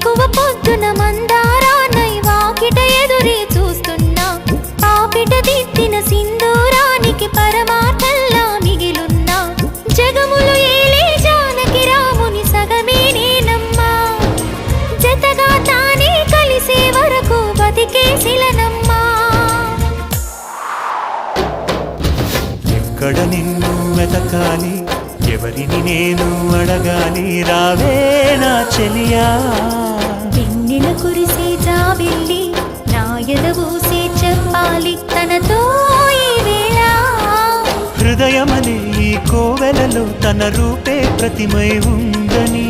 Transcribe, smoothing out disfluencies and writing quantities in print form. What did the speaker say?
వేకువ పొద్దున మందారానై వాకిట ఎదురే చూస్తున్నా పాపిట దిద్దిన సింధూరానికి పరమార్థంలా మిగిలున్నా జగములు ఏలే జానకి రాముని సగమే నేనమ్మా జతగా తానే కలిసే వరకు బతికే శిలనమ్మా ఎక్కడ నిన్ను వెతకాలి ఎవరిని నేను అడగాలి రావే నా చెలియా వెన్నెల కురిసే జాబిల్లి నా ఎదవూసే చెప్పాలి తనతో ఈ వేళ హృదయమనే ఈ కోవెలలో తన రూపే ప్రతిమై ఉందని